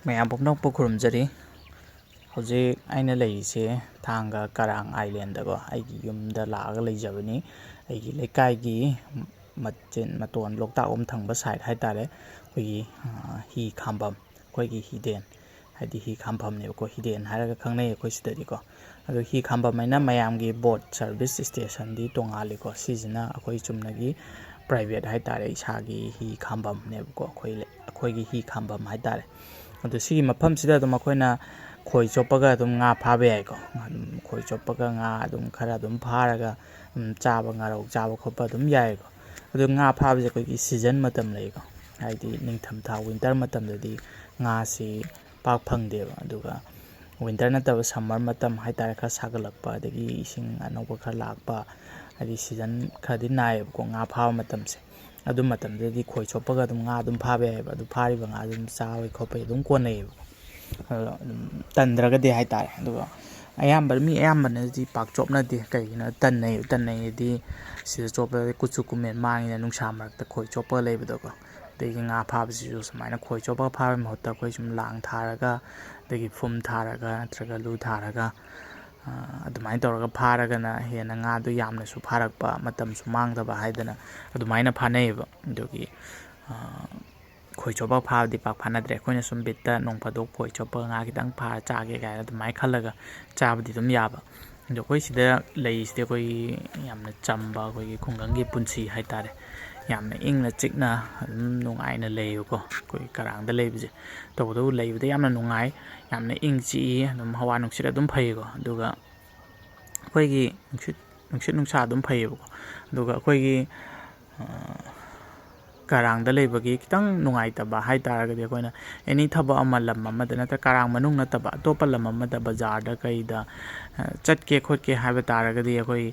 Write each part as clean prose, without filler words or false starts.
ꯃꯌꯥꯝ ꯄꯨꯝꯅꯃꯛꯄꯨ ꯈꯨꯔꯨꯝꯖꯔꯤ ꯍꯧꯖꯤꯛ ꯑꯩꯅ ꯂꯩꯔꯤꯁꯦ ꯊꯥꯡꯒ ꯀꯔꯥꯡ ꯑꯥꯏꯂꯦꯟꯗꯀꯣ ꯑꯩꯒꯤ ꯌꯨꯝꯗ ꯂꯥꯛꯑꯒ ꯂꯩꯖꯕꯅꯤ ꯑꯩꯒꯤ ꯂꯩꯀꯥꯏꯒꯤ ꯃꯇꯣꯟ ꯂꯣꯛꯇꯥꯛꯂꯣꯝ ꯊꯪꯕ ꯁꯥꯏꯠ ꯍꯥꯏꯇꯥꯔꯦ ꯑꯩꯈꯣꯏꯒꯤ ꯍꯤ ꯈꯥꯝꯐꯝ ꯑꯩꯈꯣꯏꯒꯤ ꯍꯤꯗꯦꯟ ꯍꯥꯏꯗꯤ ꯍꯤ ꯈꯥꯝꯐꯝꯅꯦꯕꯀꯣ ꯍꯤꯗꯦꯟ ꯍꯥꯏꯔꯒ ꯈꯪꯅꯩ ꯑꯩꯈꯣꯏ ꯁꯤꯗꯗꯤꯀꯣ ꯑꯗꯣ ꯍꯤ ꯈꯥꯝꯐꯝ ꯍꯥꯏꯅ ꯃꯌꯥꯝꯒꯤ ꯕꯣꯠ ꯁꯔꯚꯤꯁ ꯁ꯭ꯇꯦꯁꯟꯗꯤ ꯇꯣꯡꯉꯥꯜꯂꯤꯀꯣ ꯁꯤꯁꯤꯅ ꯑꯩꯈꯣꯏ ꯆꯨꯝꯅꯒꯤ ꯄ꯭ꯔꯥꯏꯚꯦꯠ ꯍꯥꯏꯇꯥꯔꯦ ꯏꯁꯥꯒꯤ ꯍꯤ ꯈꯥꯝꯐꯝꯅꯦꯕꯀꯣ ꯑꯩꯈꯣꯏꯒꯤ ꯍꯤ ꯈꯥꯝꯐꯝ ꯍꯥꯏꯇꯥꯔꯦ ꯑꯗꯣ ꯁꯤꯒꯤ ꯃꯐꯝꯁꯤꯗ ꯑꯗꯨꯝ ꯑꯩꯈꯣꯏꯅ ꯈꯣꯏ ꯆꯣꯞꯄꯒ ꯑꯗꯨꯝ ꯉꯥ ꯐꯥꯕ ꯌꯥꯏꯀꯣ ꯑꯗꯨꯝ ꯈꯣꯏ ꯆꯣꯞꯄꯒ ꯉꯥ ꯑꯗꯨꯝ ꯈꯔ ꯑꯗꯨꯝ ꯐꯥꯔꯒ ꯆꯥꯕ ꯉꯥꯔꯧ ꯆꯥꯕ ꯈꯣꯠꯄ ꯑꯗꯨꯝ ꯌꯥꯏꯀꯣ ꯑꯗꯣ ꯉꯥ ꯐꯥꯕꯁꯦ ꯑꯩꯈꯣꯏꯒꯤ ꯁꯤꯖꯟ ꯃꯇꯝ ꯂꯩꯀꯣ ꯍꯥꯏꯗꯤ ꯅꯤꯡꯊꯝꯊꯥ ꯋꯤꯟꯇꯔ ꯃꯇꯝꯗꯗꯤ ꯉꯥꯁꯤ ꯄꯥꯛ ꯐꯪꯗꯦꯕ ꯑꯗꯨꯒ ꯋꯤꯟꯇꯔ ꯅꯠꯇꯕ ꯁꯝꯃꯔ ꯃꯇꯝ ꯍꯥꯏꯇꯥꯔꯦ ꯈꯔ ꯁꯥꯒꯠꯂꯛꯄ ꯑꯗꯒꯤ ꯏꯁꯤꯡ ꯑꯅꯧꯕ ꯈꯔ ꯂꯥꯛꯄ ꯍꯥꯏꯗꯤ ꯁꯤꯖꯟ ꯈꯔꯗꯤ ꯅꯥꯏꯌꯦꯕꯀꯣ ꯉꯥ ꯐꯥꯕ ꯃꯇꯝꯁꯦ ꯑꯗꯨ ꯃꯇꯝꯗꯗꯤ ꯈꯣꯏ ꯆꯣꯞꯄꯒ ꯑꯗꯨꯝ ꯉꯥ ꯑꯗꯨꯝ ꯐꯥꯕ ꯌꯥꯏꯑꯕ ꯑꯗꯨ ꯐꯥꯔꯤꯕ ꯉꯥ ꯑꯗꯨꯝ ꯆꯥꯕꯩ ꯈꯣꯠꯄꯩ ꯑꯗꯨꯝ ꯀꯣꯟꯅꯩꯌꯦꯕ ꯑꯗꯨꯝ ꯇꯟꯗ꯭ꯔꯒꯗꯤ ꯍꯥꯏꯇꯥꯔꯦ ꯑꯗꯨꯒ ꯃꯤ ꯑꯌꯥꯝꯕꯅꯗꯤ ꯄꯥꯛ ꯆꯣꯞꯅꯗꯦ ꯀꯩꯒꯤꯅꯣ ꯇꯟꯅꯩꯌꯦꯗꯤ ꯁꯤꯗ ꯆꯣꯞꯄꯗꯤ ꯀꯨꯠꯁꯨ ꯀꯨꯃꯦꯟ ꯃꯥꯡꯉꯤꯅ ꯅꯨꯡꯁꯥ ꯃꯔꯛꯇ ꯈꯣꯏ ꯆꯣꯞꯄꯒ ꯂꯩꯕꯗꯣꯀꯣ ꯑꯗꯒꯤ ꯉꯥ ꯐꯥꯕꯁꯤꯁꯨ ꯁꯨꯃꯥꯏꯅ ꯈꯣꯏ ꯆꯣꯞꯄꯒ ꯐꯥꯕꯒꯤ ꯃꯍꯨꯠꯇ ꯑꯩꯈꯣই ꯁꯨꯝ ꯂꯥꯡ ꯊꯥꯔꯒ ꯑꯗꯒꯤ ꯐꯨꯝ ꯊꯥꯔꯒ ꯅꯠꯇ꯭ꯔꯒ ꯂꯨ ꯊꯥꯔꯒ ꯑꯗꯨꯃꯥꯏꯅ ꯇꯧꯔꯒ ꯐꯥꯔꯒꯅ ꯍꯦꯟꯅ ꯉꯥꯗꯣ ꯌꯥꯝꯅꯁꯨ ꯐꯥꯔꯛꯄ ꯃꯇꯝꯁꯨ ꯃꯥꯡꯗꯕ ꯍꯥꯏꯗꯅ ꯑꯗꯨꯃꯥꯏꯅ ꯐꯥꯅꯩꯌꯦꯕ ꯑꯗꯨꯒꯤ ꯈꯣꯏ ꯆꯣꯞꯄꯒ ꯐꯥꯕꯗꯤ ꯄꯥꯛ ꯐꯥꯅꯗ꯭ꯔꯦ ꯑꯩꯈꯣꯏꯅ ꯁꯨꯝ ꯕꯤꯠꯇ ꯅꯣꯡ ꯐꯥꯗꯣꯛ ꯈꯣꯏ ꯆꯣꯞꯄꯒ ꯉꯥ ꯈꯤꯇꯪ ꯐꯥꯔ ꯆꯥꯒꯦ ꯀꯥꯏꯅ ꯑꯗꯨꯃꯥꯏꯅ ꯈꯜꯂꯒ ꯆꯥꯕꯗꯤ ꯑꯗꯨꯝ ꯌꯥꯕ ꯑꯗꯣ ꯑꯩꯈꯣꯏ ꯁꯤꯗ ꯂꯩꯔꯤꯁꯤꯗꯤ ꯑꯩꯈꯣꯏꯒꯤ ꯌꯥꯝꯅ ꯆꯝꯕ ꯑꯩꯈꯣꯏꯒꯤ ꯈꯨꯡꯒꯪꯒꯤ ꯄꯨꯟꯁꯤ ꯍꯥꯏꯇꯥꯔꯦ ꯌꯥꯝꯅ ꯏꯪꯅ ꯆꯤꯛꯅ ꯑꯗꯨꯝ ꯅꯨꯡꯉꯥꯏꯅ ꯂꯩꯌꯦꯕꯀꯣ ꯑꯩꯈꯣꯏ ꯀꯔꯥꯡꯗ ꯂꯩꯕꯁꯦ ꯇꯧꯕꯇꯕꯨ ꯂꯩꯕꯗ ꯌꯥꯝꯅ ꯅꯨꯡꯉꯥꯏ ꯌꯥꯝꯅ ꯏꯪ ꯆꯤꯛꯏ ꯑꯗꯨꯝ ꯍꯋꯥ ꯅꯨꯡꯁꯤꯠ ꯑꯗꯨꯝ ꯐꯩꯀꯣ ꯑꯗꯨꯒ ꯑꯩꯈꯣꯏꯒꯤ ꯅꯨꯡꯁꯤꯠ ꯅꯨꯡꯁꯥ ꯑꯗꯨꯝ ꯐꯩꯌꯦꯕꯀꯣ ꯑꯗꯨꯒ ꯑꯩꯈꯣꯏꯒꯤ ꯀꯔꯥꯡꯗ ꯂꯩꯕꯒꯤ ꯈꯤꯇꯪ ꯅꯨꯡꯉꯥꯏꯇꯕ ꯍꯥꯏꯇꯥꯔꯒꯗꯤ ꯑꯩꯈꯣꯏꯅ ꯑꯦꯅꯤ ꯊꯕꯛ ꯑꯃ ꯂꯝ ꯑꯃꯗ ꯅꯠꯇ꯭ꯔꯒ ꯀꯔꯥꯡ ꯃꯅꯨꯡ ꯅꯠꯇꯕ ꯑꯇꯣꯞꯄ ꯂꯝ ꯑꯃꯗ ꯕꯖꯥꯔꯗ ꯀꯩꯗ ꯆꯠꯀꯦ ꯈꯣꯠꯀꯦ ꯍꯥꯏꯕ ꯇꯥꯔꯒꯗꯤ ꯑꯩꯈꯣꯏ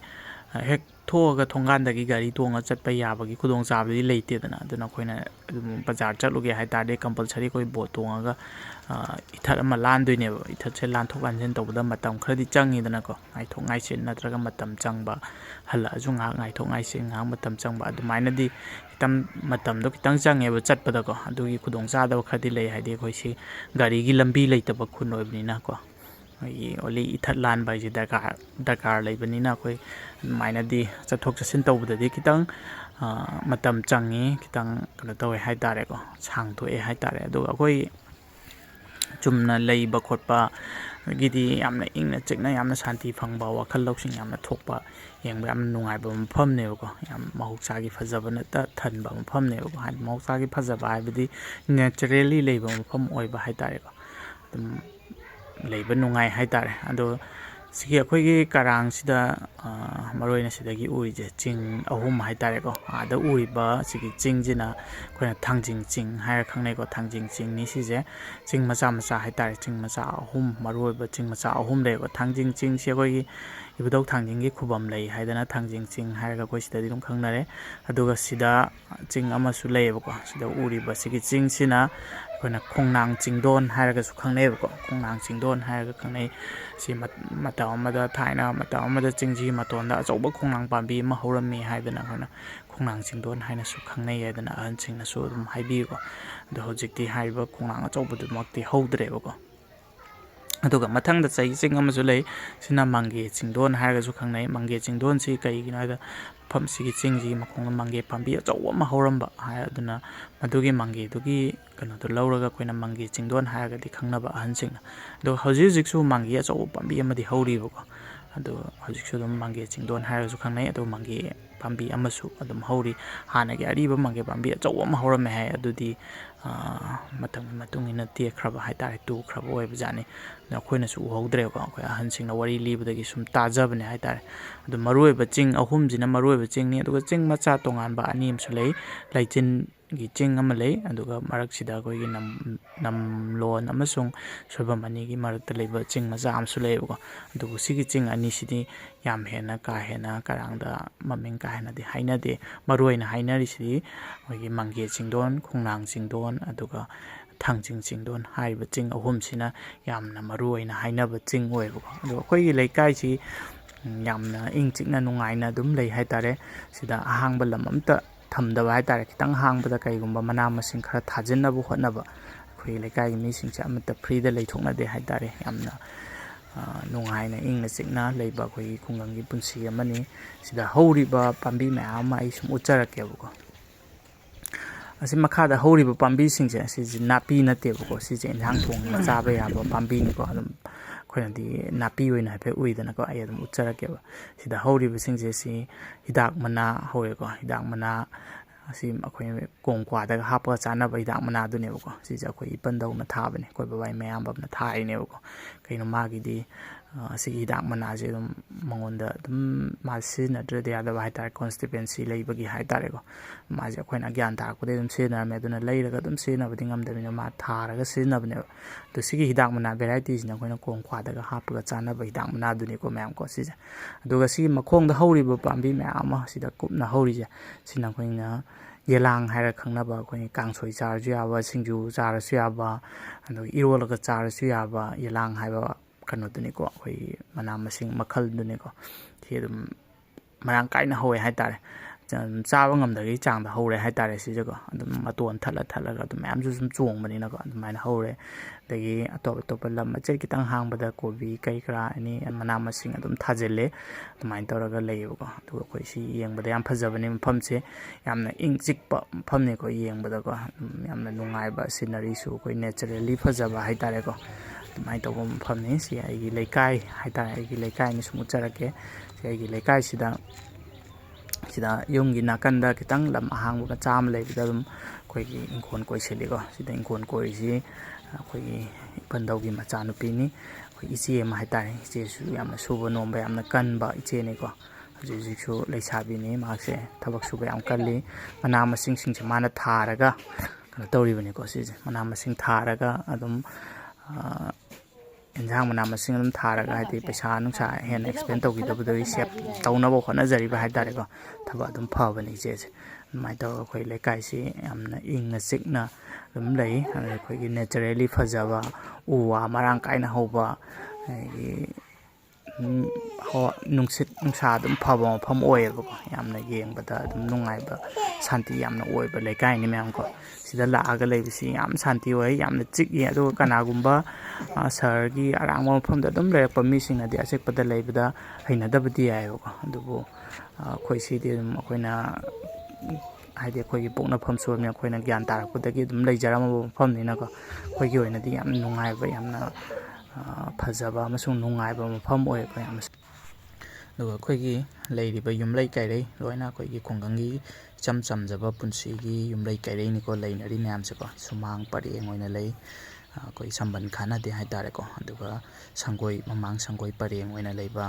ꯍꯦꯛ ꯊꯣꯛꯑꯒ ꯊꯣꯡꯒꯥꯟꯗꯒꯤ ꯒꯥꯔꯤ ꯇꯣꯡꯉ ꯆꯠꯄ ꯌꯥꯕꯒꯤ ꯈꯨꯗꯣꯡꯆꯥꯕꯗꯤ ꯂꯩꯇꯦꯗꯅ ꯑꯗꯨꯅ ꯑꯩꯈꯣꯏꯅ ꯑꯗꯨꯝ ꯕꯖꯥꯔ ꯆꯠꯂꯨꯒꯦ ꯍꯥꯏꯇꯥꯔꯗꯤ ꯀꯝꯄꯜꯁꯔꯤ ꯑꯩꯈꯣꯏ ꯕꯣꯠ ꯇꯣꯡꯉꯒ ꯏꯊꯠ ꯑꯃ ꯂꯥꯟꯗꯣꯏꯅꯦꯕ ꯏꯊꯠꯁꯦ ꯂꯥꯟꯊꯣꯛ ꯂꯥꯟꯁꯤꯟ ꯇꯧꯕꯗ ꯃꯇꯝ ꯈꯔꯗꯤ ꯆꯪꯉꯤꯗꯅꯀꯣ ꯉꯥꯏꯊꯣꯛ ꯉꯥꯏꯁꯤꯟ ꯅꯠꯇ꯭ꯔꯒ ꯃꯇꯝ ꯆꯪꯕ ꯍꯜꯂꯛꯑꯁꯨꯉꯥꯏꯍꯥꯛ ꯉꯥꯏꯊꯣꯛ ꯉꯥꯏꯁꯤꯟꯉꯥꯏꯍꯥꯛ ꯃꯇꯝ ꯆꯪꯕ ꯑꯗꯨꯃꯥꯏꯅꯗꯤ ꯈꯤꯇꯪ ꯃꯇꯝꯗꯣ ꯈꯤꯇꯪ ꯆꯪꯉꯦꯕ ꯆꯠꯄꯗꯀꯣ ꯑꯗꯨꯒꯤ ꯈꯨꯗꯣꯡꯆꯥꯗꯕ ꯈꯔꯗꯤ ꯂꯩ ꯍꯥꯏꯗꯤ ꯑꯩꯈꯣꯏꯁꯤ ꯒꯥꯔꯤꯒꯤ ꯂꯝꯕꯤ ꯂꯩꯇꯕ ꯈꯨꯟ ꯑꯣꯏꯕꯅꯤꯅꯀꯣ ꯑꯩꯈꯣꯏꯒꯤ ꯑꯣꯟꯂꯤ ꯏꯊꯠ ꯂꯥꯟꯕ ꯍꯥꯏꯁꯦ ꯗꯔꯀꯥꯔ ꯂꯩꯕꯅꯤꯅ ꯑꯩꯈꯣꯏ ꯑꯗꯨꯃꯥꯏꯅꯗꯤ ꯆꯠꯊꯣꯛ ꯆꯠꯁꯤꯟ ꯇꯧꯕꯗꯗꯤ khitang matam changi khitang kano tawe hai tare ko sangthoe hai tare aduga akoi chumna leiba khotpa gidi yamna ingna chikna yamna shanti phangba wakhal loksing yamna thokpa yengba yamna nungaiba mafam ne ko yam mahuksa gi phajaba na ta thanba mafam ne ko ha mahuksa gi phajaba haibadi naturally leiba mafam oiba hai tare ko dum leiba nungai hai tare ado sigi akhoi karang sida maroina sidagi uije ching ahum hai tare ko ada uiba sigi ching jina khoina thangjing ching hai khangnai ko thangjing ching ni sije ching macha macha hai tare ching macha ahum maroiba ching macha ahum le ko thangjing ching se khoi ibudau thangjing gi khubam lei haidana thangjing ching hai ga koi sidadi dum khangnare aduga sida ching ama su lei ko sida uriba sigi ching sina khoina khongnang chingdon hai ga su khangnai ko khongnang chingdon hai ga khangnai si mata amada thaina mata amada chingji matonda achauba khongnang pambi ma horammi haidana khona khongnang chingdon haina su khangnai yadana ahan chingna su dum haibi ko do hojikti haiba khongnang achauba du makti houdre ko aduga mathangda chai ching amasu lei sina mangge chingdon haiga su khangnai mangge chingdon si kai gina da pham sigi chingji makhong mangge pambi achauba ma horamba hai aduna madugi mangge dugi kano to lauraga koina mangge chingdon haiga di khangnaba ahan chingna do hojik su mangge achauba pambi amadi hauri ko ado hojik su dum mangge chingdon haiga su khangnai ado mangge pambi amasu adum hauri hana gi ariba mangge pambi achauba ma horame hai adudi matungina te khraba hai tare tu khraba oiba jani ꯑꯩꯈꯣꯏꯅ ꯁꯨ ꯎꯍꯧꯗ꯭ꯔꯦ ꯀꯣ ꯑꯩꯈꯣꯏ ꯑꯍꯟꯁꯤꯡꯅ ꯋꯥꯔꯤ ꯂꯤꯕꯗꯒꯤ ꯁꯨꯝ ꯇꯥꯖꯕꯅꯦ ꯍꯥꯏꯇꯥꯔꯦ ꯑꯗꯨ ꯃꯔꯨꯑꯣꯏꯕ ꯆꯤꯡ ꯑꯍꯨꯝꯁꯤꯅ ꯃꯔꯨꯑꯣꯏꯕ ꯆꯤꯡꯅꯤ ꯑꯗꯨꯒ ꯆꯤꯡ ꯃꯆꯥ ꯇꯣꯉꯥꯟꯕ ꯑꯅꯤ ꯑꯃꯁꯨ ꯂꯩ ꯂꯩꯆꯤꯟꯒꯤ ꯆꯤꯡ ꯑꯃ ꯂꯩ ꯑꯗꯨꯒ ꯃꯔꯛꯁꯤꯗ ꯑꯩꯈꯣꯏꯒꯤ ꯅꯝꯂꯣꯟ ꯑꯃꯁꯨꯡ ꯁꯣꯏꯕꯝ ꯑꯅꯤꯒꯤ ꯃꯔꯛꯇ ꯂꯩꯕ ꯆꯤꯡ ꯃꯆꯥ ꯑꯃꯁꯨ ꯂꯩꯌꯦꯕꯀꯣ ꯑꯗꯨꯕꯨ ꯁꯤꯒꯤ ꯆꯤꯡ ꯑꯅꯤꯁꯤꯗꯤ ꯌꯥꯝ ꯍꯦꯟꯅ ꯀꯥ ꯍꯦꯟꯅ ꯀꯔꯥꯡꯗ ꯃꯃꯤꯡ ꯀꯥ ꯍꯦꯟꯅꯗꯤ ꯍꯥꯏꯅꯗꯦ ꯃꯔꯨꯑꯣꯏꯅ ꯍꯥꯏꯅꯔꯤꯁꯤꯗꯤ ꯑꯩꯈꯣꯏꯒꯤ ꯃꯪꯒꯦ ꯆꯤꯡꯗꯣꯟ ꯈꯣꯡꯅꯥꯡ ꯆꯤꯡꯗꯣꯟ ꯑꯗꯨꯒ ꯊꯥꯡꯖꯤꯡ ꯆꯤꯡꯗꯣꯟ ꯍꯥꯏꯔꯤꯕ ꯆꯤꯡ ꯑꯍꯨꯝꯁꯤꯅ ꯌꯥꯝꯅ ꯃꯔꯨꯑꯣꯏꯅ ꯍꯥꯏꯅꯕ ꯆꯤꯡ ꯑꯣꯏꯕꯀꯣ ꯑꯗꯣ ꯑꯩꯈꯣꯏꯒꯤ ꯂꯩꯀꯥꯏꯁꯤ ꯌꯥꯝꯅ ꯏꯪ ꯆꯤꯛꯅ ꯅꯨꯡꯉꯥꯏꯅ ꯑꯗꯨꯝ ꯂꯩ ꯍꯥꯏꯇꯥꯔꯦ ꯁꯤꯗ ꯑꯍꯥꯡꯕ ꯂꯝ ꯑꯝꯇ ꯊꯝꯗꯕ ꯍꯥꯏꯇꯥꯔꯦ ꯈꯤꯇꯪ ꯍꯥꯡꯕꯗ ꯀꯩꯒꯨꯝꯕ ꯃꯅꯥ ꯃꯁꯤꯡ ꯈꯔ ꯊꯥꯖꯤꯟꯅꯕ ꯍꯣꯠꯅꯕ ꯑꯩꯈꯣꯏꯒꯤ ꯂꯩꯀꯥꯏꯒꯤ ꯃꯤꯁꯤꯡꯁꯦ ꯑꯃꯠꯇ ꯐ꯭ꯔꯤꯗ ꯂꯩꯊꯣꯛꯅꯗꯦ ꯍꯥꯏꯇꯥꯔꯦ ꯌꯥꯝꯅ ꯅꯨꯡꯉꯥꯏꯅ ꯏꯪꯅ ꯆꯤꯛꯅ ꯂꯩꯕ ꯑꯩꯈꯣꯏꯒꯤ ꯈꯨꯡꯒꯪꯒꯤ ꯄꯨꯟꯁꯤ ꯑꯃꯅꯤ ꯁꯤꯗ ꯍꯧꯔꯤꯕ ꯄꯥꯝꯕꯤ ꯃꯌꯥꯝ ꯑꯃ ꯑꯩ ꯁꯨꯝ ꯎꯠꯆꯔꯛꯀꯦꯕꯀꯣ ꯑꯁꯤ ꯃꯈꯥꯗ ꯍꯧꯔꯤꯕ ꯄꯥꯝꯕꯤꯁꯤꯡꯁꯦ ꯁꯤꯁꯦ ꯅꯥꯄꯤ ꯅꯠꯇꯦꯕꯀꯣ ꯁꯤꯁꯦ ꯏꯟꯖꯥꯡ ꯊꯣꯡꯉꯒ ꯆꯥꯕ ꯌꯥꯕ ꯄꯥꯝꯕꯤꯅꯤꯀꯣ ꯑꯗꯨꯝ ꯑꯩꯈꯣꯏꯅꯗꯤ ꯅꯥꯄꯤ ꯑꯣꯏꯅ ꯍꯥꯏꯐꯦꯠ ꯎꯏꯗꯅꯀꯣ ꯑꯩ ꯑꯗꯨꯝ ꯎꯠꯆꯔꯛꯀꯦꯕ ꯁꯤꯗ ꯍꯧꯔꯤꯕꯁꯤꯡꯁꯦ ꯁꯤ ꯍꯤꯗꯥꯛ ꯃꯅꯥ ꯍꯧꯋꯦꯀꯣ ꯍꯤꯗꯥꯛ ꯃꯅꯥ ꯑꯁꯤ ꯑꯩꯈꯣꯏ ꯀꯣꯡꯀ꯭ꯋꯥꯗꯒ ꯍꯥꯞꯄꯒ ꯆꯥꯅꯕ ꯍꯤꯗꯥꯛ ꯃꯅꯥꯗꯨꯅꯦꯕꯀꯣ ꯁꯤꯁꯦ ꯑꯩꯈꯣꯏ ꯏꯄꯟꯗꯧꯅ ꯊꯥꯕꯅꯦ ꯑꯩꯈꯣꯏ ꯕꯕꯥꯒꯤ ꯃꯌꯥꯝꯕ ꯑꯃꯅ ꯊꯥꯔꯤꯅꯦꯕꯀꯣ ꯀꯩꯅꯣ ꯃꯥꯒꯤꯗꯤ ꯑꯁꯤꯒꯤ ꯍꯤꯗꯥꯛ ꯃꯅꯥꯁꯦ ꯑꯗꯨꯝ ꯃꯉꯣꯟꯗ ꯑꯗꯨꯝ ꯃꯥ ꯁꯤꯖꯤꯟꯅꯗ꯭ꯔꯗꯤ ꯌꯥꯗꯕ ꯍꯥꯏꯇꯥꯔꯦ ꯀꯣꯟꯁꯇꯤꯄꯦꯟꯁꯤ ꯂꯩꯕꯒꯤ ꯍꯥꯏꯇꯥꯔꯦꯀꯣ ꯃꯥꯁꯦ ꯑꯩꯈꯣꯏꯅ ꯒ꯭ꯌꯥꯟ ꯇꯥꯔꯛꯄꯗꯒꯤ ꯑꯗꯨꯝ ꯁꯤꯖꯤꯟꯅꯔꯝꯃꯦ ꯑꯗꯨꯅ ꯂꯩꯔꯒ ꯑꯗꯨꯝ ꯁꯤꯖꯤꯟꯅꯕꯗꯤ ꯉꯝꯗꯕꯅꯤꯅ ꯃꯥ ꯊꯥꯔꯒ ꯁꯤꯖꯤꯟꯅꯕꯅꯦꯕ ꯑꯗꯣ ꯁꯤꯒꯤ ꯍꯤꯗꯥꯛ ꯃꯅꯥ ꯚꯦꯔꯥꯏꯇꯤꯁꯤꯅ ꯑꯩꯈꯣꯏꯅ ꯀꯣꯡꯀ꯭ꯋꯥꯗꯒ ꯍꯥꯞꯄꯒ ꯆꯥꯅꯕ ꯍꯤꯗꯥꯛ ꯃꯅꯥꯗꯨꯅꯤꯀꯣ ꯃꯌꯥꯝꯀꯣ ꯁꯤꯁꯦ ꯑꯗꯨꯒ ꯁꯤꯒꯤ ꯃꯈꯣꯡꯗ ꯍꯧꯔꯤꯕ ꯄꯥꯝꯕꯤ ꯃꯌꯥꯝ ꯑꯃ ꯁꯤꯗ ꯀꯨꯞꯅ ꯍꯧꯔꯤꯁꯦ ꯁꯤꯅ ꯑꯩꯈꯣꯏꯅ ꯌꯦꯂꯥꯡ ꯍꯥꯏꯔ ꯈꯪꯅꯕ ꯑꯩꯈꯣꯏ ꯀꯥꯡꯁꯣꯏ ꯆꯥꯔꯁꯨ ꯌꯥꯕ ꯁꯤꯡꯖꯨ ꯆꯥꯔꯁꯨ ꯌꯥꯕ ꯑꯗꯨꯒ ꯏꯔꯣꯜꯂꯒ ꯆꯥꯔꯁꯨ ꯌꯥꯕ ꯌꯦꯂꯥꯡ ꯍꯥꯏꯕ ꯀꯩꯅꯣꯗꯨꯅꯤꯀꯣ ꯑꯩꯈꯣꯏꯒꯤ ꯃꯅꯥ ꯃꯁꯤꯡ ꯃꯈꯜꯗꯨꯅꯤꯀꯣ ꯁꯤ ꯑꯗꯨꯝ ꯃꯔꯥꯡ ꯀꯥꯏꯅ ꯍꯧꯋꯦ ꯍꯥꯏꯇꯥꯔꯦ ꯆꯥꯕ ꯉꯝꯗꯕꯒꯤ ꯆꯥꯡꯗ ꯍꯧꯔꯦ ꯍꯥꯏꯇꯥꯔꯦ ꯁꯤꯁꯦꯀꯣ ꯑꯗꯨꯝ ꯃꯇꯣꯟ ꯊꯠꯂꯒ ꯑꯗꯨꯝ ꯃꯌꯥꯝꯁꯨ ꯁꯨꯝ ꯆꯣꯡꯕꯅꯤꯅꯀꯣ ꯑꯗꯨꯃꯥꯏꯅ ꯍꯧꯔꯦ ꯑꯗꯒꯤ ꯑꯇꯣꯞ ꯑꯇꯣꯞꯄ ꯂꯝ ꯃꯆꯦꯠ ꯈꯤꯇꯪ ꯍꯥꯡꯕꯗ ꯀꯣꯕꯤ ꯀꯩ ꯀꯔꯥ ꯑꯦꯅꯤ ꯃꯅꯥ ꯃꯁꯤꯡ ꯑꯗꯨꯝ ꯊꯥꯖꯤꯜꯂꯦ ꯑꯗꯨꯃꯥꯏꯅ ꯇꯧꯔꯒ ꯂꯩꯌꯦꯕꯀꯣ ꯑꯗꯨꯒ ꯑꯩꯈꯣꯏ ꯁꯤ ꯌꯦꯡꯕꯗ ꯌꯥꯝ ꯐꯖꯕꯅꯦ ꯃꯐꯝꯁꯦ ꯌꯥꯝꯅ ꯏꯪ ꯆꯤꯛꯄ ꯃꯐꯝꯅꯤꯀꯣ ꯌꯦꯡꯕꯗꯀꯣ ꯌꯥꯝꯅ ꯅꯨꯡꯉꯥꯏꯕ ꯁꯤꯅꯔꯤꯁꯨ ꯑꯩꯈꯣꯏ ꯅꯦꯆꯔꯦꯜꯂꯤ ꯐꯖꯕ ꯍꯥꯏꯇꯥꯔꯦꯀꯣ ꯑꯗꯨꯃꯥꯏꯅ ꯇꯧꯕ ꯃꯐꯝꯅꯤ ꯁꯤ ꯑꯩꯒꯤ ꯂꯩꯀꯥꯏ ꯍꯥꯏꯇꯥꯔꯦ ꯑꯩꯒꯤ ꯂꯩꯀꯥꯏꯅꯤ ꯁꯨꯝ ꯎꯠꯆꯔꯛꯀꯦ ꯁꯤ ꯑꯩꯒꯤ ꯂꯩꯀꯥꯏꯁꯤꯗ ꯁꯤꯗ ꯌꯨꯝꯒꯤ ꯅꯥꯀꯟꯗ ꯈꯤꯇꯪ ꯂꯝ ꯑꯍꯥꯡꯕ ꯃꯆꯥ ꯑꯃ ꯂꯩꯕꯗ ꯑꯗꯨꯝ ꯑꯩꯈꯣꯏꯒꯤ ꯏꯪꯈꯣꯜ ꯀꯣꯏꯁꯤꯜꯂꯤꯀꯣ ꯁꯤꯗ ꯏꯪꯈꯣꯜ ꯀꯣꯏꯔꯤꯁꯤ ꯑꯩꯈꯣꯏꯒꯤ ꯏꯄꯟꯗꯧꯒꯤ ꯃꯆꯥꯅꯨꯄꯤꯅꯤ ꯑꯩꯈꯣꯏ ꯏꯆꯦ ꯑꯃ ꯍꯥꯏꯇꯥꯔꯦ ꯏꯆꯦꯁꯨ ꯌꯥꯝꯅ ꯁꯨꯕ ꯅꯣꯝꯕ ꯌꯥꯝꯅ ꯀꯟꯕ ꯏꯆꯦꯅꯤꯀꯣ ꯍꯧꯖꯤꯛ ꯍꯧꯖꯤꯛꯁꯨ ꯂꯩꯁꯥꯕꯤꯅꯤ ꯃꯍꯥꯛꯁꯦ ꯊꯕꯛ ꯁꯨꯕ ꯌꯥꯝ ꯀꯜꯂꯤ ꯃꯅꯥ ꯃꯁꯤꯡꯁꯤꯡꯁꯦ ꯃꯥꯅ ꯊꯥꯔꯒ ꯀꯩꯅꯣ ꯇꯧꯔꯤꯕꯅꯤꯀꯣ ꯁꯤꯁꯦ ꯃꯅꯥ ꯃꯁꯤꯡ ꯊꯥꯔꯒ ꯑꯗꯨꯝ ꯏꯟꯖꯥꯡ ꯃꯅꯥ ꯃꯁꯤꯡ ꯑꯗꯨꯝ ꯊꯥꯔꯒ ꯍꯥꯏꯗꯤ ꯄꯩꯁꯥ ꯅꯨꯡꯁꯥ ꯍꯦꯟꯅ ꯑꯦꯛꯁꯄꯦꯟ ꯇꯧꯈꯤꯗꯕꯗꯒꯤ ꯁꯦꯞ ꯇꯧꯅꯕ ꯍꯣꯠꯅꯖꯔꯤꯕ ꯍꯥꯏꯇꯥꯔꯦꯀꯣ ꯊꯕꯛ ꯑꯗꯨꯝ ꯐꯕꯅꯤ ꯏꯆꯦꯁꯦ ꯑꯗꯨꯃꯥꯏꯅ ꯇꯧꯔꯒ ꯑꯩꯈꯣꯏ ꯂꯩꯀꯥꯏꯁꯤ ꯌꯥꯝꯅ ꯏꯪꯅ ꯆꯤꯛꯅ ꯑꯗꯨꯝ ꯂꯩ ꯑꯗꯨꯗ ꯑꯩꯈꯣꯏꯒꯤ ꯅꯦꯆꯔꯦꯜꯂꯤ ꯐꯖꯕ ꯎ ꯋꯥ ꯃꯔꯥꯡ ꯀꯥꯏꯅ ꯍꯧꯕ ꯑꯗꯒꯤ ꯅꯨꯡꯁꯤꯠ ꯅꯨꯡꯁꯥ ꯑꯗꯨꯝ ꯐꯕ ꯃꯐꯝ ꯑꯣꯏꯌꯦꯕꯀꯣ ꯌꯥꯝꯅ ꯌꯦꯡꯕꯗ ꯑꯗꯨꯝ ꯅꯨꯡꯉꯥꯏꯕ ꯁꯥꯟꯇꯤ ꯌꯥꯝꯅ ꯑꯣꯏꯕ ꯂꯩꯀꯥꯏꯅꯤ ꯃꯌꯥꯝꯀꯣ ꯁꯤꯗ ꯂꯥꯛꯑꯒ ꯂꯩꯕꯁꯤ ꯌꯥꯝ ꯁꯥꯟꯇꯤ ꯑꯣꯏ ꯌꯥꯝꯅ ꯆꯤꯛꯏ ꯑꯗꯨꯒ ꯀꯅꯥꯒꯨꯝꯕ ꯁꯍꯔꯒꯤ ꯑꯔꯥꯡꯕ ꯃꯐꯝꯗ ꯑꯗꯨꯝ ꯂꯩꯔꯛꯄ ꯃꯤꯁꯤꯡꯅꯗꯤ ꯑꯆꯤꯛꯄꯗ ꯂꯩꯕꯗ ꯍꯩꯅꯗꯕꯗꯤ ꯌꯥꯏꯑꯕꯀꯣ ꯑꯗꯨꯕꯨ ꯑꯩꯈꯣꯏ ꯁꯤꯗꯤ ꯑꯗꯨꯝ ꯑꯩꯈꯣꯏꯅ ꯍꯥꯏꯗꯤ ꯑꯩꯈꯣꯏꯒꯤ ꯄꯣꯛꯅꯐꯝꯁꯨ ꯑꯣꯏꯕꯅꯤꯅ ꯑꯩꯈꯣꯏꯅ ꯒ꯭ꯌꯥꯟ ꯇꯥꯔꯛꯄꯗꯒꯤ ꯑꯗꯨꯝ ꯂꯩꯖꯔꯝꯃꯕ ꯃꯐꯝꯅꯤꯅꯀꯣ ꯑꯩꯈꯣꯏꯒꯤ ꯑꯣꯏꯅꯗꯤ ꯌꯥꯝꯅ ꯅꯨꯡꯉꯥꯏꯕ ꯌꯥꯝꯅ ꯐꯖꯕ ꯑꯃꯁꯨꯡ ꯅꯨꯡꯉꯥꯏꯕ ꯃꯐꯝ ꯑꯣꯏꯌꯦꯀꯣ ꯌꯥꯝꯅ ꯑꯗꯨꯒ ꯑꯩꯈꯣꯏꯒꯤ ꯂꯩꯔꯤꯕ ꯌꯨꯝꯂꯩ ꯀꯩꯔꯩ ꯂꯣꯏꯅ ꯑꯩꯈꯣꯏꯒꯤ ꯈꯨꯡꯒꯪꯒꯤ ꯏꯆꯝ ꯆꯝꯖꯕ ꯄꯨꯟꯁꯤꯒꯤ ꯌꯨꯝꯂꯩ ꯀꯩꯔꯩꯅꯤꯀꯣ ꯂꯩꯅꯔꯤ ꯃꯌꯥꯝꯁꯦꯀꯣ ꯁꯨꯃꯥꯡ ꯄꯔꯦꯡ ꯑꯣꯏꯅ ꯂꯩ ꯑꯩꯈꯣꯏ ꯁꯝꯕꯟ ꯈꯥꯅꯗꯦ ꯍꯥꯏꯇꯥꯔꯦꯀꯣ ꯑꯗꯨꯒ ꯁꯪꯒꯣꯏ ꯃꯃꯥꯡ ꯁꯪꯒꯣꯏ ꯄꯔꯦꯡ ꯑꯣꯏꯅ ꯂꯩꯕ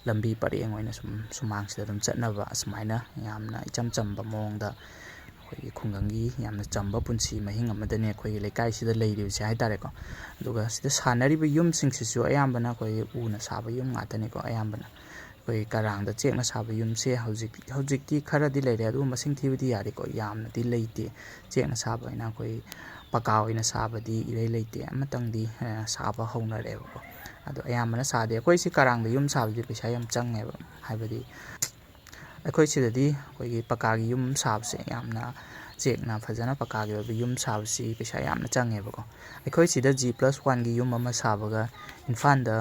ꯂꯝꯕꯤ ꯄꯔꯦꯡ ꯑꯣꯏꯅ ꯁꯨꯃꯥꯡꯁꯤꯗ ꯑꯗꯨꯝ ꯆꯠꯅꯕ ꯑꯁꯨꯃꯥꯏꯅ ꯌꯥꯝꯅ ꯏꯆꯝ ꯆꯝꯕ ꯃꯑꯣꯡꯗ ꯑꯩꯈꯣꯏꯒꯤ ꯈꯨꯡꯒꯪꯒꯤ ꯌꯥꯝꯅ ꯆꯝꯕ ꯄꯨꯟꯁꯤ ꯃꯍꯤꯡ ꯑꯃꯗꯅꯤ ꯑꯩꯈꯣꯏꯒꯤ ꯂꯩꯀꯥꯏꯁꯤꯗ ꯂꯩꯔꯤꯕꯁꯦ ꯍꯥꯏꯇꯥꯔꯦꯀꯣ ꯑꯗꯨꯒ ꯁꯤꯗ ꯁꯥꯟꯅꯔꯤꯕ ꯌꯨꯝꯁꯤꯡꯁꯤꯁꯨ ꯑꯌꯥꯝꯕꯅ ꯑꯩꯈꯣꯏ ꯎꯅ ꯁꯥꯕ ꯌꯨꯝ ꯉꯥꯛꯇꯅꯤꯀꯣ ꯑꯌꯥꯝꯕꯅ ꯑꯩꯈꯣꯏ ꯀꯔꯥꯡꯗ ꯆꯦꯛꯅ ꯁꯥꯕ ꯌꯨꯝꯁꯦ ꯍꯧꯖꯤꯛꯇꯤ ꯈꯔꯗꯤ ꯂꯩꯔꯦ ꯑꯗꯨꯕꯨ ꯃꯁꯤꯡ ꯊꯤꯕꯗꯤ ꯌꯥꯔꯦꯀꯣ ꯌꯥꯝꯅꯗꯤ ꯂꯩꯇꯦ ꯆꯦꯛꯅ ꯁꯥꯕ ꯍꯥꯏꯅ ꯑꯩꯈꯣই ꯄꯀꯥ ꯑꯣꯏꯅ ꯁꯥꯕꯗꯤ ꯏꯔꯩ ꯂꯩꯇꯦ ꯑꯃꯇꯪꯗꯤ ꯁꯥꯕ ꯍꯧꯅꯔꯦꯕꯀꯣ ꯑꯗꯣ ꯑꯌꯥꯝꯕꯅ ꯁꯥꯗꯦ ꯑꯩꯈꯣꯏꯁꯤ ꯀꯔꯥꯡꯗ ꯌꯨꯝ ꯁꯥꯕꯁꯦ ꯄꯩꯁꯥ ꯌꯥꯝ ꯆꯪꯉꯦꯕ ꯍꯥꯏꯕꯗꯤ ꯑꯩꯈꯣꯏ ꯁꯤꯗꯗꯤ ꯑꯩꯈꯣꯏꯒꯤ ꯄꯀꯥꯒꯤ ꯌꯨꯝ ꯁꯥꯕꯁꯦ ꯌꯥꯝꯅ ꯆꯦꯛꯅ ꯐꯖꯅ ꯄꯀꯥꯒꯤ ꯑꯣꯏꯕ ꯌꯨꯝ ꯁꯥꯕꯁꯤ ꯄꯩꯁꯥ ꯌꯥꯝꯅ ꯆꯪꯉꯦꯕꯀꯣ ꯑꯩꯈꯣꯏ ꯁꯤꯗ G+1ꯒꯤ ꯌꯨꯝ ꯑꯃ ꯁꯥꯕꯒ ꯏꯝꯐꯥꯜꯗ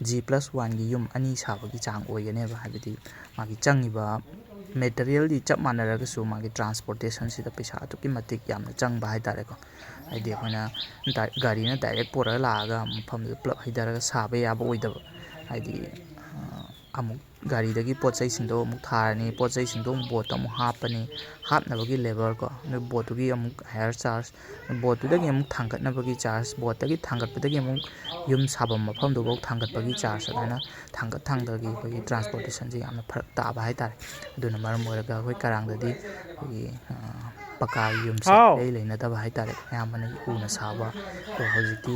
G+1ꯒꯤ ꯌꯨꯝ ꯑꯅꯤ ꯁꯥꯕꯒꯤ ꯆꯥꯡ ꯑꯣꯏꯒꯅꯦꯕ ꯍꯥꯏꯕꯗꯤ ꯃꯥꯒꯤ ꯆꯪꯉꯤꯕ ꯃꯦꯇꯔꯤꯌꯦꯜꯗꯤ ꯆꯞ ꯃꯥꯟꯅꯔꯒꯁꯨ ꯃꯥꯒꯤ ꯇ꯭ꯔꯥꯟꯁꯄꯣꯔꯇꯦꯁꯟꯁꯤꯗ ꯄꯩꯁꯥ ꯑꯗꯨꯛꯀꯤ ꯃꯇꯤꯛ ꯌꯥꯝꯅ ꯆꯪꯕ ꯍꯥꯏꯇꯥꯔꯦꯀꯣ ꯍꯥꯏꯗꯤ ꯑꯩꯈꯣꯏꯅ ꯒꯥꯔꯤꯅ ꯗꯥꯏꯔꯦꯛ ꯄꯨꯔꯒ ꯂꯥꯛꯑꯒ ꯃꯐꯝꯗꯨꯗ ꯄꯨꯂꯞ ꯍꯩꯊꯔꯒ ꯁꯥꯕ ꯌꯥꯕ ꯑꯣꯏꯗꯕ ꯍꯥꯏꯗꯤ ꯑꯃꯨꯛ ꯒꯥꯔꯤꯗꯒꯤ ꯄꯣꯠ ꯆꯩꯁꯤꯡꯗꯣ ꯑꯃꯨꯛ ꯊꯥꯔꯅꯤ ꯄꯣꯠ ꯆꯩꯁꯤꯡꯗꯣ ꯑꯃꯨꯛ ꯕꯣꯠꯇ ꯑꯃꯨꯛ ꯍꯥꯞꯄꯅꯤ ꯍꯥꯞꯅꯕꯒꯤ ꯂꯦꯕꯔꯀꯣ ꯑꯗꯨ ꯕꯣꯠꯇꯨꯒꯤ ꯑꯃꯨꯛ ꯍꯥꯌꯔ ꯆꯥꯔꯖ ꯕꯣꯠꯇꯨꯗꯒꯤ ꯑꯃꯨꯛ ꯊꯥꯡꯒꯠꯅꯕꯒꯤ ꯆꯥꯔꯖ ꯕꯣꯠꯇꯒꯤ ꯊꯥꯡꯒꯠꯄꯗꯒꯤ ꯑꯃꯨꯛ ꯌꯨꯝ ꯁꯥꯐꯝ ꯃꯐꯝꯗꯨꯐꯥꯎ ꯊꯥꯡꯒꯠꯄꯒꯤ ꯆꯥꯔꯖ ꯑꯗꯨꯃꯥꯏꯅ ꯊꯥꯡꯒꯠꯒꯤ ꯑꯩꯈꯣꯏꯒꯤ ꯇ꯭ꯔꯥꯟꯁꯄꯣꯔꯇꯦꯁꯟꯁꯦ ꯌꯥꯝꯅ ꯐꯔꯛ ꯇꯥꯕ ꯍꯥꯏꯇꯥꯔꯦ ꯑꯗꯨꯅ ꯃꯔꯝ ꯑꯣꯏꯔꯒ ꯑꯩꯈꯣꯏ ꯀꯔꯥꯡꯗꯗꯤ ꯑꯩꯈꯣꯏꯒꯤ ꯄꯀꯥꯒꯤ ꯌꯨꯝꯁꯦ ꯏꯔꯩ ꯂꯩꯅꯗꯕ ꯍꯥꯏꯇꯥꯔꯦ ꯑꯌꯥꯝꯕꯅ ꯎꯅ ꯁꯥꯕ ꯑꯗꯣ ꯍꯧꯖꯤꯛꯇꯤ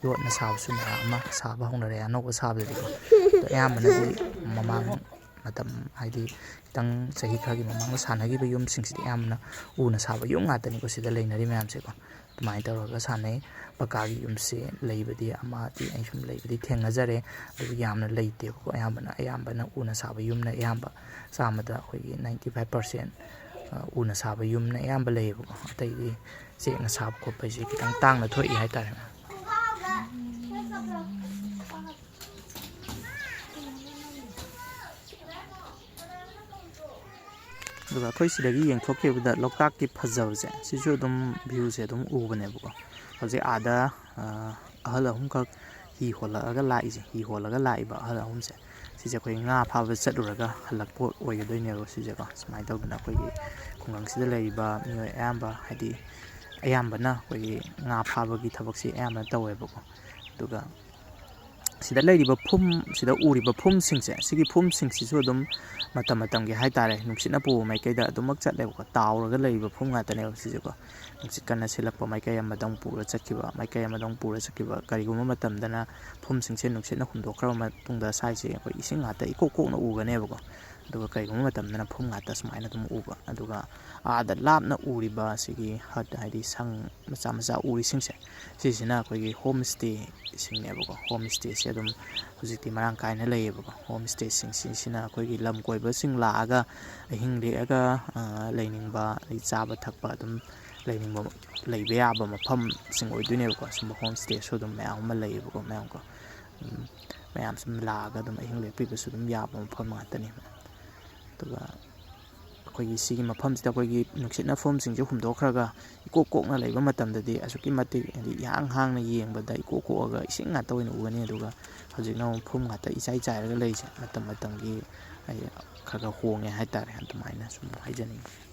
ꯌꯣꯠꯅ ꯁꯥꯕꯁꯨ ꯃꯌꯥꯝ ꯑꯃ ꯁꯥꯕ ꯍꯧꯅꯔꯦ ꯑꯅꯧꯕ ꯁꯥꯕꯗꯗꯤꯀꯣ ꯑꯗꯣ ꯑꯌꯥꯝꯕꯅꯗꯤ ꯃꯃꯥꯡ ꯃꯇꯝ ꯍꯥꯏꯗꯤ ꯈꯤꯇꯪ ꯆꯍꯤ ꯈꯔꯒꯤ ꯃꯃꯥꯡꯗ ꯁꯥꯟꯅꯈꯤꯕ ꯌꯨꯝꯁꯤꯡꯁꯤꯗꯤ ꯑꯌꯥꯝꯕꯅ ꯎꯅ ꯁꯥꯕ ꯌꯨꯝ ꯉꯥꯛꯇꯅꯤꯀꯣ ꯁꯤꯗ ꯂꯩꯅꯔꯤ ꯃꯌꯥꯝꯁꯦꯀꯣ ꯑꯗꯨꯃꯥꯏꯅ ꯇꯧꯔꯒ ꯁꯥꯟꯅꯩ ꯄꯀꯥꯒꯤ ꯌꯨꯝꯁꯦ ꯂꯩꯕꯗꯤ ꯑꯃꯗꯤ ꯑꯩ ꯁꯨꯝ ꯂꯩꯕꯗꯤ ꯊꯦꯡꯅꯖꯔꯦ ꯑꯗꯨꯕꯨ ꯌꯥꯝꯅ ꯂꯩꯇꯦꯕꯀꯣ ꯑꯌꯥꯝꯕꯅ ꯎꯅ ꯁꯥꯕ ꯌꯨꯝꯅ ꯑꯌꯥꯝꯕ ꯆꯥꯝꯃꯗ ꯑꯩꯈꯣꯏꯒꯤ 95% ꯎꯅ ꯁꯥꯕ ꯌꯨꯝꯅ ꯑꯌꯥꯝꯕ ꯂꯩꯌꯦꯕꯀꯣ ꯑꯇꯩꯗꯤ ꯆꯦꯛꯅ ꯁꯥꯕ ꯈꯣꯠꯄꯁꯦ ꯈꯤꯇꯪ ꯇꯥꯡꯅ ꯊꯣꯛꯏ ꯍꯥꯏꯇꯥꯔꯦ ꯑꯗꯨꯒ ꯑꯩꯈꯣꯏ ꯁꯤꯗꯒꯤ ꯌꯦꯡꯊꯣꯛꯈꯤꯕꯗ ꯂꯣꯛꯇꯥꯛꯀꯤ ꯐꯖꯕꯁꯦ ꯁꯤꯁꯨ ꯑꯗꯨꯝ ꯚ꯭ꯌꯨꯁꯦ ꯑꯗꯨꯝ ꯎꯕꯅꯦꯕꯀꯣ ꯍꯧꯖꯤꯛ ꯑꯥꯗ ꯑꯍꯜ ꯑꯍꯨꯝꯈꯛ ꯍꯤ ꯍꯣꯜꯂꯛꯑꯒ ꯂꯥꯛꯏꯁꯦ ꯍꯤ ꯍꯣꯜꯂꯒ ꯂꯥꯛꯏꯕ ꯑꯍꯜ ꯑꯍꯨꯝꯁꯦ ꯁꯤꯁꯦ ꯑꯩꯈꯣꯏ ꯉꯥ ꯐꯥꯕ ꯆꯠꯂꯨꯔꯒ ꯍꯜꯂꯛꯄ ꯑꯣꯏꯒꯗꯣꯏꯅꯦꯕ ꯁꯤꯁꯦꯀꯣ ꯁꯨꯃꯥꯏꯅ ꯇꯧꯗꯅ ꯑꯩꯈꯣꯏꯒꯤ ꯈꯨꯡꯒꯪꯁꯤꯗ ꯂꯩꯔꯤꯕ ꯃꯤꯑꯣꯏ ꯑꯌꯥꯝꯕ ꯍꯥꯏꯗꯤ ꯑꯌꯥꯝꯕꯅ ꯑꯩꯈꯣꯏꯒꯤ ꯉꯥ ꯐꯥꯕꯒꯤ ꯊꯕꯛꯁꯤ ꯑꯌꯥꯝꯕꯅ ꯇꯧꯋꯦꯕꯀꯣ ꯑꯗꯨꯒ ꯁꯤꯗ ꯂꯩꯔꯤꯕ ꯁꯤꯗ ꯎꯔꯤꯕ ꯐꯨꯝꯁꯤꯡꯁꯦ ꯁꯤꯒꯤ ꯐꯨꯝꯁꯤꯡꯁꯤꯁꯨ ꯑꯗꯨꯝ ꯃꯇꯝ ꯃꯇꯝꯒꯤ ꯍꯥꯏꯇꯥꯔꯦ ꯅꯨꯡꯁꯤꯠꯅ ꯄꯨꯕ ꯃꯥꯏꯀꯩꯗ ꯑꯗꯨꯃꯛ ꯆꯠꯂꯦꯕꯀꯣ ꯇꯥꯎꯔꯒ ꯂꯩꯔꯤꯕ ꯐꯨꯝ ꯉꯥꯛꯇꯅꯦꯕ ꯁꯤꯁꯦꯀꯣ ꯅꯨꯡꯁꯤꯠ ꯀꯟꯅ ꯁꯤꯜꯂꯛꯄ ꯃꯥꯏꯀꯩ ꯑꯃꯗ ꯑꯃꯨꯛ ꯄꯨꯔ ꯆꯠꯈꯤꯕ ꯃꯥꯏꯀꯩ ꯑꯃꯗ ꯑꯃꯨꯛ ꯄꯨꯔ ꯆꯠꯈꯤꯕ ꯀꯔꯤꯒꯨꯝꯕ ꯃꯇꯝꯗꯅ ꯐꯨꯝꯁꯤꯡꯁꯦ ꯅꯨꯡꯁꯤꯠꯅ ꯍꯨꯝꯗꯣꯛꯈ꯭ꯔꯕ ꯃꯇꯨꯡꯗ ꯁꯥꯏꯁꯦ ꯑꯩꯈꯣꯏ ꯏꯁꯤꯡ ꯉꯥꯛꯇ ꯏꯀꯣꯛ ꯀꯣꯛꯅ ꯎꯒꯅꯦꯕꯀꯣ ꯑꯗꯨꯒ ꯀꯔꯤꯒꯨꯝꯕ ꯃꯇꯝꯗꯅ ꯐꯨꯝ ꯉꯥꯛꯇ ꯁꯨꯃꯥꯏꯅ ꯑꯗꯨꯝ ꯎꯕ ꯑꯗꯨꯒ ꯑꯥꯗ ꯂꯥꯞꯅ ꯎꯔꯤꯕ ꯁꯤꯒꯤ ꯍꯠ ꯍꯥꯏꯗꯤ ꯁꯪ ꯃꯆꯥ ꯃꯆꯥ ꯎꯔꯤꯁꯤꯡꯁꯦ ꯁꯤꯁꯤꯅ ꯑꯩꯈꯣꯏꯒꯤ ꯍꯣꯝ ꯏꯁꯇꯦꯁꯤꯡꯅꯦꯕꯀꯣ ꯍꯣꯝ ꯏꯁꯇꯦꯁꯦ ꯑꯗꯨꯝ ꯍꯧꯖꯤꯛꯇꯤ ꯃꯔꯥꯡ ꯀꯥꯏꯅ ꯂꯩꯌꯦꯕꯀꯣ ꯍꯣꯝ ꯏꯁꯇꯦꯁꯤꯡꯁꯤꯅ ꯑꯩꯈꯣꯏꯒꯤ ꯂꯝ ꯀꯣꯏꯕꯁꯤꯡ ꯂꯥꯛꯑꯒ ꯑꯍꯤꯡ ꯂꯦꯛꯑꯒ ꯂꯩꯅꯤꯡꯕ ꯑꯗꯩ ꯆꯥꯕ ꯊꯛꯄ ꯑꯗꯨꯝ ꯂꯩꯕ ꯌꯥꯕ ꯃꯐꯝꯁꯤꯡ ꯑꯣꯏꯗꯣꯏꯅꯦꯕꯀꯣ ꯁꯨꯝꯕ ꯍꯣꯝ ꯏꯁꯇꯦꯁꯨ ꯑꯗꯨꯝ ꯃꯌꯥꯝ ꯑꯃ ꯂꯩꯌꯦꯕꯀꯣ ꯃꯌꯥꯝ ꯁꯨꯝ ꯂꯥꯛꯑꯒ ꯑꯗꯨꯝ ꯑꯍꯤꯡ ꯂꯦꯛꯄꯤꯕꯁꯨ ꯑꯗꯨꯝ ꯌꯥꯕ ꯃꯐꯝ ꯉꯥꯛꯇꯅꯤ ꯑꯗꯨꯒ ꯑꯩꯈꯣꯏꯒꯤ ꯁꯤꯒꯤ ꯃꯐꯝꯁꯤꯗ ꯑꯩꯈꯣꯏꯒꯤ ꯅꯨꯡꯁꯤꯠꯅ ꯐꯨꯝꯁꯤꯡꯁꯦ ꯍꯨꯝꯗꯣꯛꯈ꯭ꯔꯒ ꯏꯀꯣꯛ ꯀꯣꯛꯅ ꯂꯩꯕ ꯃꯇꯝꯗꯗꯤ ꯑꯁꯨꯛꯀꯤ ꯃꯇꯤꯛ ꯍꯥꯏꯗꯤ ꯏꯍꯥꯡ ꯍꯥꯡꯅ ꯌꯦꯡꯕꯗ ꯏꯀꯣꯛ ꯀꯣꯛꯑꯒ ꯏꯁꯤꯡ ꯉꯥꯛꯇ ꯑꯣꯏꯅ ꯎꯒꯅꯤ ꯑꯗꯨꯒ ꯍꯧꯖꯤꯛꯅ ꯑꯃꯨꯛ ꯐꯨꯝ ꯉꯥꯛꯇ ꯏꯆꯥꯏ ꯆꯥꯏꯔꯒ ꯂꯩꯔꯤꯁꯦ ꯃꯇꯝ ꯃꯇꯝꯒꯤ ꯍꯥꯏꯗꯤ ꯈꯔ ꯍꯣꯡꯉꯦ ꯍꯥꯏꯇꯥꯔꯦ ꯑꯗꯨꯃꯥꯏꯅ ꯁꯨꯝ ꯍꯥꯏꯖꯅꯤꯡꯉꯤ